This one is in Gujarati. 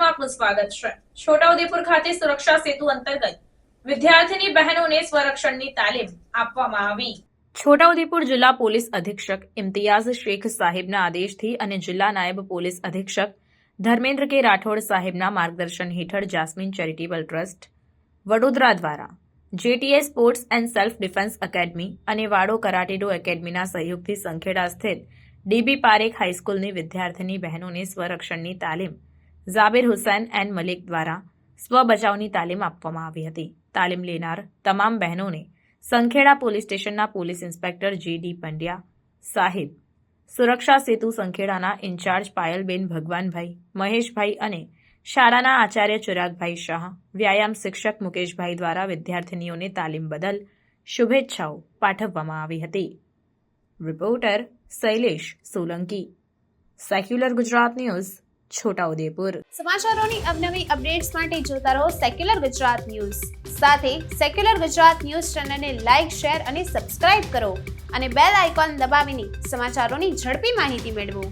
આપનું સ્વાગત છે। છોટાઉદેપુર ખાતે સુરક્ષા સેતુ અંતર્ગત વિદ્યાર્થીની બહેનોને સ્વરક્ષણની તાલીમ આપવામાં આવી। છોટાઉદેપુર જિલ્લા પોલીસ અધિક્ષક ઇમ્તિયાઝ શેખ સાહેબના આદેશથી અને જિલ્લા નાયબ પોલીસ અધિક્ષક ધર્મેન્દ્ર કે રાઠોડ સાહેબના માર્ગદર્શન હેઠળ જાસ્મીન ચેરિટેબલ ટ્રસ્ટ વડોદરા દ્વારા JTS sports and self defence academy અને વાડો કરાટેડો એકેડમીના સહયોગથી સંખેડા સ્થિત ડીબી પારેખ હાઈસ્કૂલની વિદ્યાર્થીની બહેનોને સ્વરક્ષણની તાલીમ ઝાબિર હુસૈન એન્ડ મલિક દ્વારા સ્વબચાવની તાલીમ આપવામાં આવી હતી। તાલીમ લેનાર તમામ બહેનોને સંખેડા પોલીસ સ્ટેશનના પોલીસ ઇન્સ્પેક્ટર જે.ડી. પંડ્યા સાહેબ, સુરક્ષા સેતુ સંખેડાના ઇન્ચાર્જ પાયલબેન ભગવાનભાઈ, મહેશભાઈ અને શાળાના આચાર્ય ચિરાગભાઈ શાહ, વ્યાયામ શિક્ષક મુકેશભાઈ દ્વારા વિદ્યાર્થીનીઓને તાલીમ બદલ શુભેચ્છાઓ પાઠવવામાં આવી હતી। Reporter Shailesh Solanki, secular Gujarat news, Chhota Udepur. સમાચારોની અવનવી અપડેટ્સ માટે જોતા રહો સેક્યુલર ગુજરાત ન્યૂઝ। સાથે સેક્યુલર ગુજરાત ન્યૂઝ ચેનલને લાઇક, શેર અને સબસ્ક્રાઇબ કરો અને બેલ આઇકોન દબાવીને સમાચારોની ઝડપી માહિતી મેળવો।